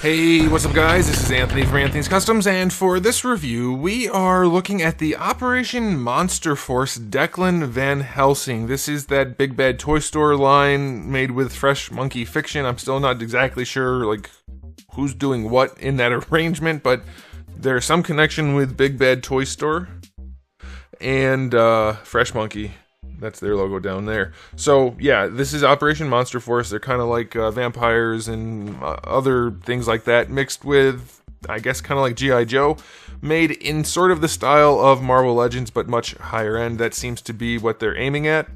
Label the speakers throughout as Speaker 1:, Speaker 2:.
Speaker 1: Hey, what's up guys? This is Anthony from Anthony's Customs, and for this review, we are looking at the Operation Monster Force DECLAN Van Helsing. This is that big bad toy store line made with fresh monkey fiction. I'm still not exactly sure, like, who's doing what in that arrangement, but there's some connection with Big Bad Toy Store and Fresh Monkey. That's their logo down there. So, yeah, this is Operation Monster Force. They're kind of like vampires and other things like that, mixed with, I guess, kind of like G.I. Joe, made in sort of the style of Marvel Legends, but much higher end. That seems to be what they're aiming at.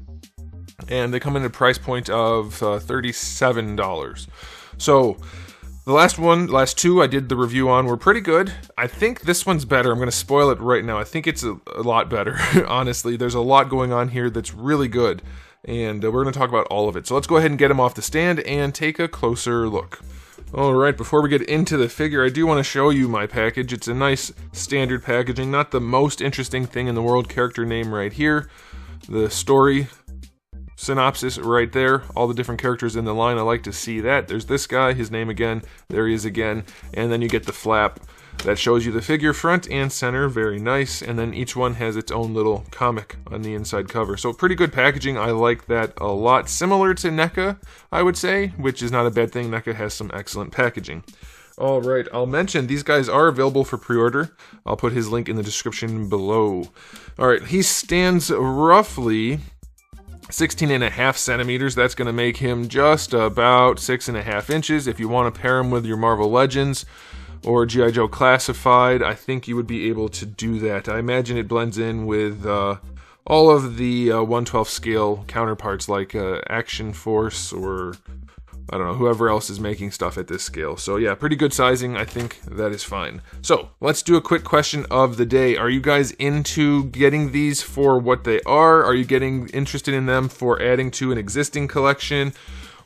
Speaker 1: And they come in at a price point of $37. So, the last two I did the review on were pretty good. I think this one's better. I'm going to spoil it right now. I think it's a lot better, honestly. There's a lot going on here that's really good, and we're going to talk about all of it. So let's go ahead and get them off the stand and take a closer look. Alright, before we get into the figure, I do want to show you my package. It's a nice standard packaging, not the most interesting thing in the world. Character name right here, the story synopsis right there, all the different characters in the line. I like to see that. There's this guy, his name again, there he is again, and then you get the flap that shows you the figure front and center, very nice, and then each one has its own little comic on the inside cover. So pretty good packaging, I like that a lot. Similar to NECA, I would say, which is not a bad thing. NECA has some excellent packaging. Alright, I'll mention these guys are available for pre-order. I'll put his link in the description below. Alright, he stands roughly 16.5 centimeters. That's going to make him just about 6.5 inches. If you want to pair him with your Marvel Legends or G.I. Joe Classified, I think you would be able to do that. I imagine it blends in with all of the 1/12 scale counterparts like Action Force or, I don't know, whoever else is making stuff at this scale. So yeah, pretty good sizing. I think that is fine. So let's do a quick question of the day. Are you guys into getting these for what they are? Are you getting interested in them for adding to an existing collection?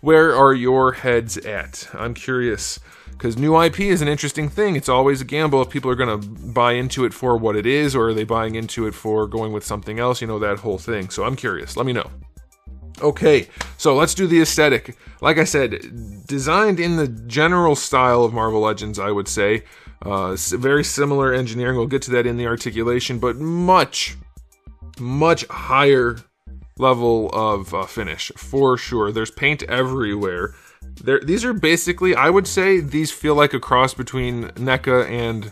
Speaker 1: Where are your heads at? I'm curious, because new IP is an interesting thing. It's always a gamble if people are going to buy into it for what it is, or are they buying into it for going with something else, you know, that whole thing. So I'm curious. Let me know. Okay, so let's do the aesthetic. Like I said, designed in the general style of Marvel Legends, I would say. Very similar engineering. We'll get to that in the articulation, but much higher level of finish, for sure. There's paint everywhere. These are basically, I would say, these feel like a cross between NECA and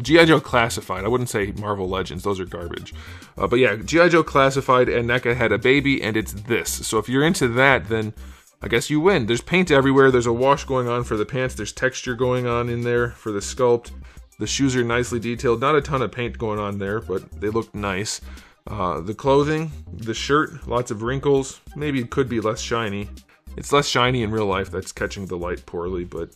Speaker 1: G.I. Joe Classified. I wouldn't say Marvel Legends, those are garbage. But yeah, G.I. Joe Classified and NECA had a baby, and it's this. So if you're into that, then I guess you win. There's paint everywhere. There's a wash going on for the pants. There's texture going on in there for the sculpt. The shoes are nicely detailed. Not a ton of paint going on there, but they look nice. The clothing, the shirt, lots of wrinkles. Maybe it could be less shiny. It's less shiny in real life. That's catching the light poorly, but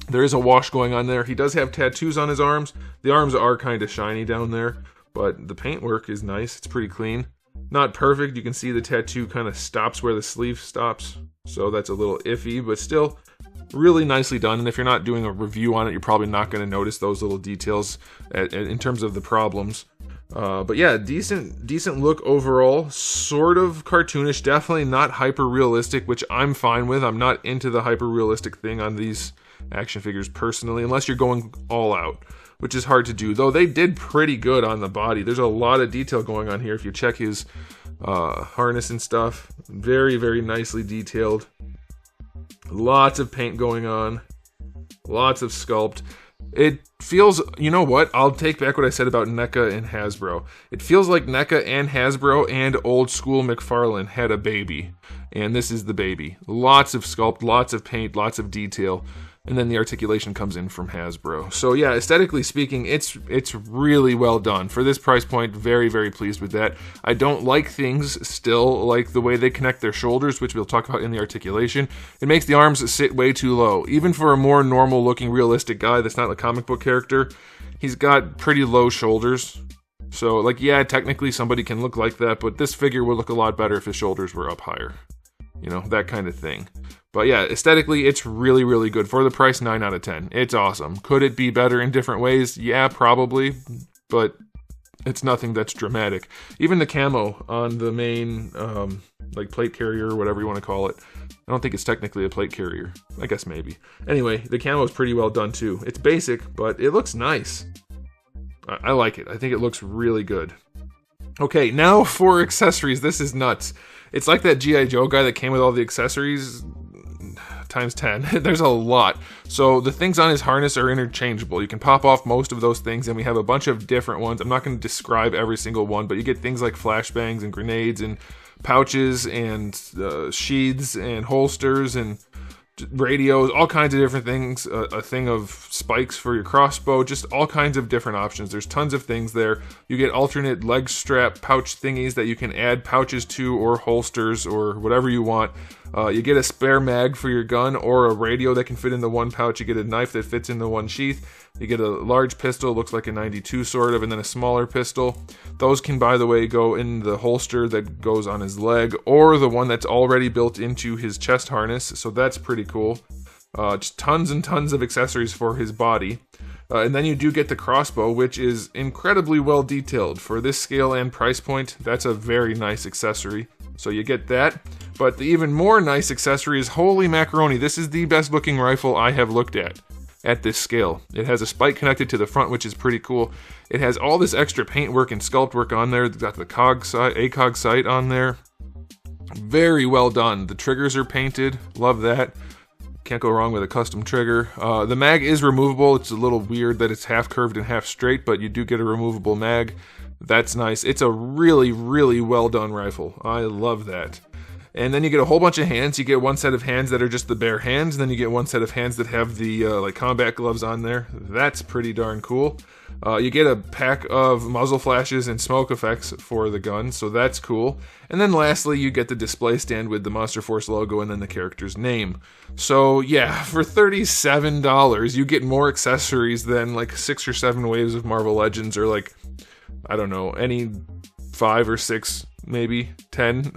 Speaker 1: there is a wash going on there. He does have tattoos on his arms. The arms are kind of shiny down there, but the paintwork is nice. It's pretty clean. Not perfect. You can see the tattoo kind of stops where the sleeve stops, so that's a little iffy, but still really nicely done. And if you're not doing a review on it, you're probably not going to notice those little details in terms of the problems. But yeah, decent look overall. Sort of cartoonish, definitely not hyper realistic, which I'm fine with. I'm not into the hyper realistic thing on these action figures personally, unless you're going all out, which is hard to do, though they did pretty good on the body. There's a lot of detail going on here. If you check his harness and stuff, very nicely detailed. Lots of paint going on, lots of sculpt. It feels, you know what, I'll take back what I said about NECA and Hasbro. It feels like NECA and Hasbro and old school McFarlane had a baby, and this is the baby. Lots of sculpt, lots of paint, lots of detail. And then the articulation comes in from Hasbro. So yeah, aesthetically speaking, it's really well done. For this price point, very pleased with that. I don't like things still like the way they connect their shoulders, which we'll talk about in the articulation. It makes the arms sit way too low. Even for a more normal looking realistic guy that's not a comic book character, he's got pretty low shoulders. So like, yeah, technically somebody can look like that, but this figure would look a lot better if his shoulders were up higher. You know, that kind of thing. But yeah, aesthetically, it's really good. For the price, 9 out of 10. It's awesome. Could it be better in different ways? Yeah, probably. But it's nothing that's dramatic. Even the camo on the main like plate carrier or whatever you want to call it. I don't think it's technically a plate carrier. I guess maybe. Anyway, the camo is pretty well done too. It's basic, but it looks nice. I like it. I think it looks really good. Okay, now for accessories. This is nuts. It's like that G.I. Joe guy that came with all the accessories times 10. There's a lot. So the things on his harness are interchangeable. You can pop off most of those things, and we have a bunch of different ones. I'm not going to describe every single one, but you get things like flashbangs and grenades and pouches and sheaths and holsters and radios, all kinds of different things, a thing of spikes for your crossbow, just all kinds of different options. There's tons of things there. You get alternate leg strap pouch thingies that you can add pouches to, or holsters, or whatever you want. You get a spare mag for your gun, or a radio that can fit in the one pouch. You get a knife that fits in the one sheath. You get a large pistol, looks like a 92 sort of, and then a smaller pistol. Those can, by the way, go in the holster that goes on his leg, or the one that's already built into his chest harness, so that's pretty cool. Just tons and tons of accessories for his body. And then you do get the crossbow, which is incredibly well detailed. For this scale and price point, that's a very nice accessory. So you get that. But the even more nice accessory is, holy macaroni, this is the best looking rifle I have looked at this scale. It has a spike connected to the front, which is pretty cool. It has all this extra paintwork and sculpt work on there. It's got the ACOG sight on there. Very well done. The triggers are painted. Love that. Can't go wrong with a custom trigger. The mag is removable. It's a little weird that it's half curved and half straight, but you do get a removable mag. That's nice. It's a really, really well done rifle. I love that. And then you get a whole bunch of hands. You get one set of hands that are just the bare hands, and then you get one set of hands that have the like combat gloves on there. That's pretty darn cool. You get a pack of muzzle flashes and smoke effects for the gun, so that's cool. And then lastly, you get the display stand with the Monster Force logo and then the character's name. So yeah, for $37, you get more accessories than like 6 or 7 waves of Marvel Legends, or like, I don't know, any 5 or 6, maybe 10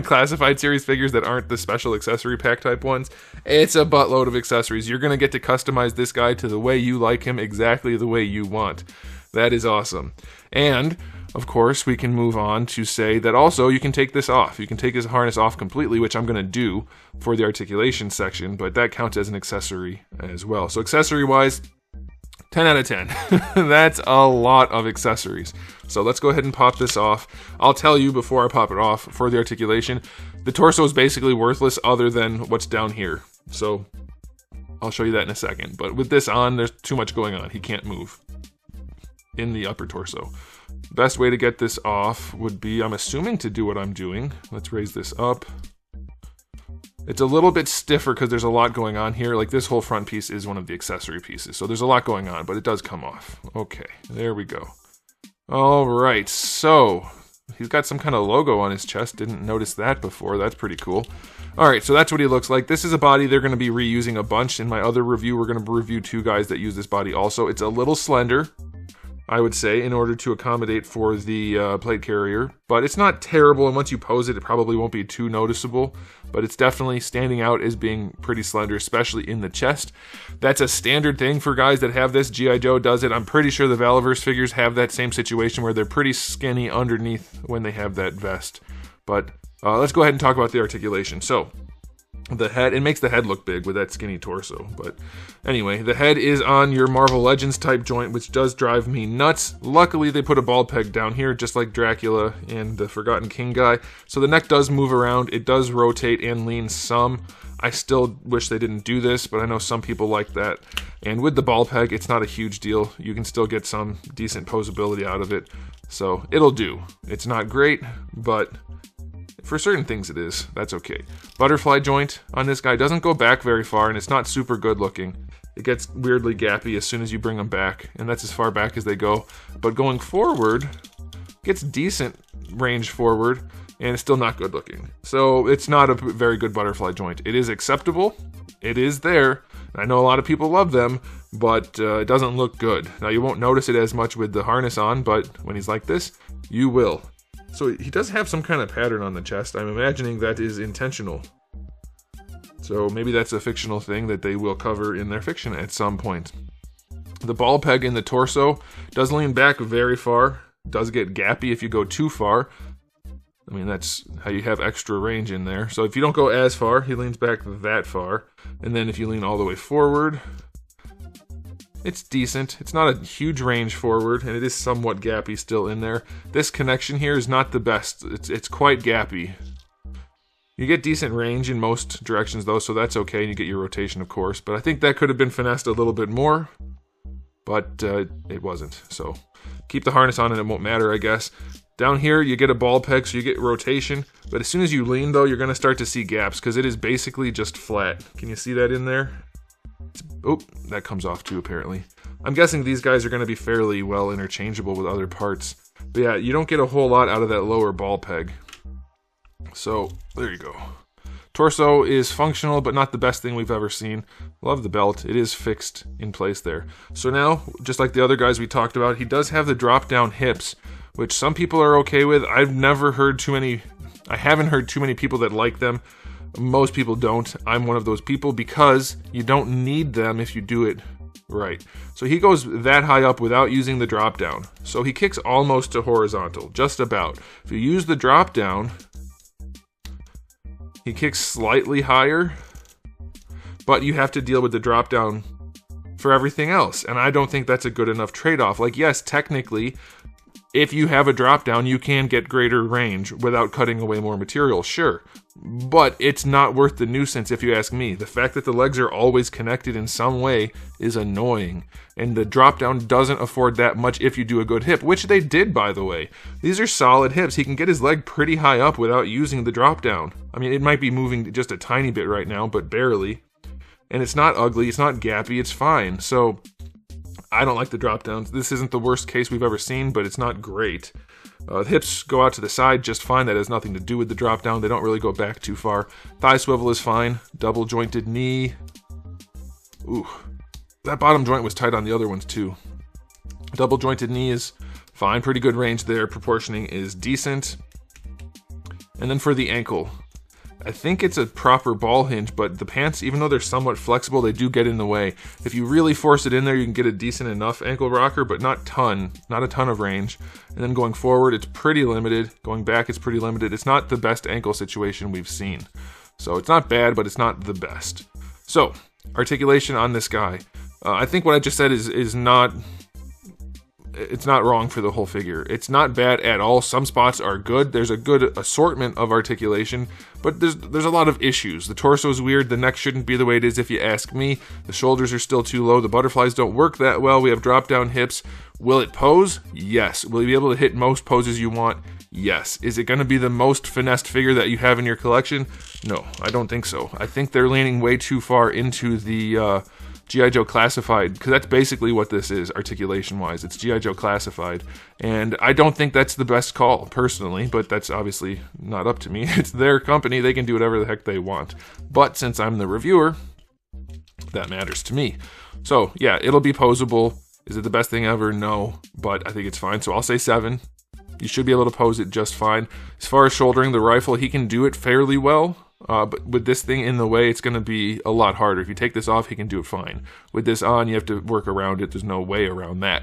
Speaker 1: classified series figures that aren't the special accessory pack type ones. It's a buttload of accessories. You're going to get to customize this guy to the way you like him, exactly the way you want. That is awesome. And of course, we can move on to say that also you can take this off. You can take his harness off completely, which I'm going to do for the articulation section, but that counts as an accessory as well. So accessory wise, 10 out of 10. That's a lot of accessories. So let's go ahead and pop this off. I'll tell you before I pop it off, for the articulation, the torso is basically worthless other than what's down here. So I'll show you that in a second. But with this on, there's too much going on. He can't move in the upper torso. Best way to get this off would be, I'm assuming, to do what I'm doing. Let's raise this up. It's a little bit stiffer because there's a lot going on here. Like, this whole front piece is one of the accessory pieces, so there's a lot going on, but it does come off. Okay, there we go. All right, so he's got some kind of logo on his chest. Didn't notice that before. That's pretty cool. All right, so that's what he looks like. This is a body they're going to be reusing a bunch. In my other review, we're going to review 2 guys that use this body also. It's a little slender, I would say, in order to accommodate for the plate carrier. But it's not terrible, and once you pose it, it probably won't be too noticeable. But it's definitely standing out as being pretty slender, especially in the chest. That's a standard thing for guys that have this. G.I. Joe does it. I'm pretty sure the Valaverse figures have that same situation where they're pretty skinny underneath when they have that vest. But let's go ahead and talk about the articulation. So, the head, it makes the head look big with that skinny torso, but anyway, the head is on your Marvel Legends type joint, which does drive me nuts. Luckily, they put a ball peg down here, just like Dracula and the Forgotten King guy, so the neck does move around, it does rotate and lean some. I still wish they didn't do this, but I know some people like that. And with the ball peg, it's not a huge deal. You can still get some decent posability out of it, so it'll do. It's not great, but for certain things it is. That's okay. Butterfly joint on this guy doesn't go back very far, and it's not super good looking. It gets weirdly gappy as soon as you bring them back, and that's as far back as they go. But going forward, gets decent range forward, and it's still not good looking. So it's not a very good butterfly joint. It is acceptable. It is there. I know a lot of people love them, but it doesn't look good. Now, you won't notice it as much with the harness on, but when he's like this, you will. So he does have some kind of pattern on the chest. I'm imagining that is intentional. So maybe that's a fictional thing that they will cover in their fiction at some point. The ball peg in the torso does lean back very far. Does get gappy if you go too far. I mean, that's how you have extra range in there. So if you don't go as far, he leans back that far. And then if you lean all the way forward, it's decent. It's not a huge range forward, and it is somewhat gappy still in there. This connection here is not the best. It's quite gappy. You get decent range in most directions though, so that's okay. You get your rotation, of course. But I think that could have been finessed a little bit more, but it wasn't. So keep the harness on and it won't matter, I guess. Down here, you get a ball peg, so you get rotation. But as soon as you lean, though, you're going to start to see gaps, because it is basically just flat. Can you see that in there? Oh, that comes off too, apparently. I'm guessing these guys are going to be fairly well interchangeable with other parts. But yeah, you don't get a whole lot out of that lower ball peg. So, there you go. Torso is functional, but not the best thing we've ever seen. Love the belt. It is fixed in place there. So now, just like the other guys we talked about, he does have the drop-down hips, which some people are okay with. I haven't heard too many people that like them. Most people don't. I'm one of those people, because you don't need them if you do it right. So he goes that high up without using the drop down. So he kicks almost to horizontal, just about. If you use the drop down, he kicks slightly higher, but you have to deal with the drop down for everything else. And I don't think that's a good enough trade-off. Like, yes, technically, if you have a drop down, you can get greater range without cutting away more material, sure. But it's not worth the nuisance if you ask me. The fact that the legs are always connected in some way is annoying. And the drop down doesn't afford that much if you do a good hip, which they did, by the way. These are solid hips. He can get his leg pretty high up without using the drop down. I mean, it might be moving just a tiny bit right now, but barely. And it's not ugly, it's not gappy, it's fine. So I don't like the drop downs. This isn't the worst case we've ever seen, but it's not great. The hips go out to the side just fine. That has nothing to do with the drop down. They don't really go back too far. Thigh swivel is fine. Double jointed knee. Ooh, that bottom joint was tight on the other ones too. Double jointed knee is fine. Pretty good range there. Proportioning is decent. And then for the ankle, I think it's a proper ball hinge, but the pants, even though they're somewhat flexible, they do get in the way. If you really force it in there, you can get a decent enough ankle rocker, but not a ton of range. And then going forward, it's pretty limited. Going back, it's pretty limited. It's not the best ankle situation we've seen. So it's not bad, but it's not the best. So, articulation on this guy. I think what I just said is not... It's not wrong for the whole figure. It's not bad at all. Some spots are good. There's a good assortment of articulation, but there's a lot of issues. The torso's weird. The neck shouldn't be the way it is if you ask me. The shoulders are still too low. The butterflies don't work that well. We have drop-down hips. Will it pose? Yes. Will you be able to hit most poses you want? Yes. Is it going to be the most finessed figure that you have in your collection? No, I don't think so. I think they're leaning way too far into the G.I. Joe Classified, because that's basically what this is, articulation-wise. It's G.I. Joe Classified, and I don't think that's the best call, personally, but that's obviously not up to me. It's their company. They can do whatever the heck they want. But since I'm the reviewer, that matters to me. So, yeah, it'll be posable. Is it the best thing ever? No, but I think it's fine, so I'll say 7. You should be able to pose it just fine. As far as shouldering the rifle, he can do it fairly well. But with this thing in the way, it's going to be a lot harder. If you take this off, he can do it fine. With this on, you have to work around it. There's no way around that.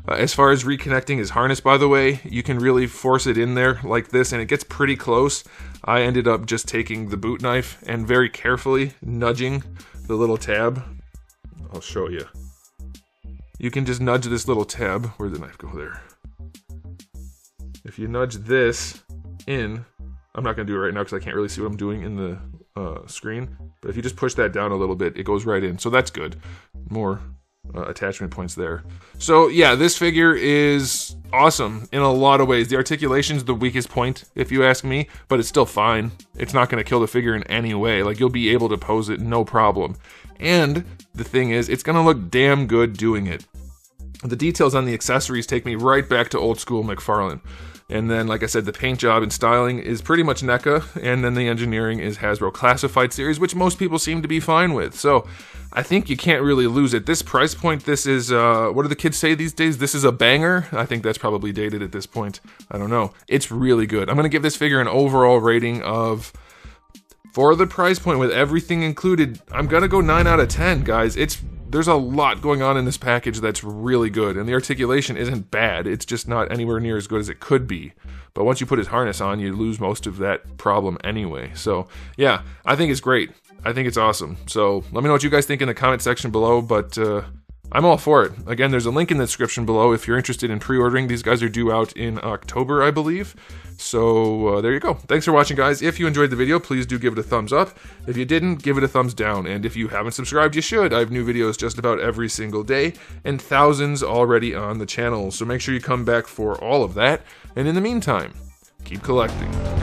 Speaker 1: As far as reconnecting his harness, by the way, you can really force it in there like this, and it gets pretty close. I ended up just taking the boot knife and very carefully nudging the little tab. I'll show you. You can just nudge this little tab. Where'd the knife go? There. If you nudge this in... I'm not going to do it right now because I can't really see what I'm doing in the screen. But if you just push that down a little bit, it goes right in. So that's good. More attachment points there. So yeah, this figure is awesome in a lot of ways. The articulation's the weakest point, if you ask me, but it's still fine. It's not going to kill the figure in any way. Like, you'll be able to pose it, no problem. And the thing is, it's going to look damn good doing it. The details on the accessories take me right back to old school McFarlane. And then, like I said, the paint job and styling is pretty much NECA, and then the engineering is Hasbro Classified Series, which most people seem to be fine with. So I think you can't really lose at this price point. This is, what do the kids say these days? This is a banger? I think that's probably dated at this point. I don't know. It's really good. I'm going to give this figure an overall rating of, for the price point with everything included, I'm going to go 9 out of 10, guys. It's there's a lot going on in this package that's really good, and the articulation isn't bad. It's just not anywhere near as good as it could be. But once you put his harness on, you lose most of that problem anyway. So yeah, I think it's great. I think it's awesome. So let me know what you guys think in the comment section below, but I'm all for it. Again, there's a link in the description below if you're interested in pre-ordering. These guys are due out in October, I believe. So there you go. Thanks for watching, guys. If you enjoyed the video, please do give it a thumbs up. If you didn't, give it a thumbs down. And if you haven't subscribed, you should. I have new videos just about every single day, and thousands already on the channel. So make sure you come back for all of that. And in the meantime, keep collecting.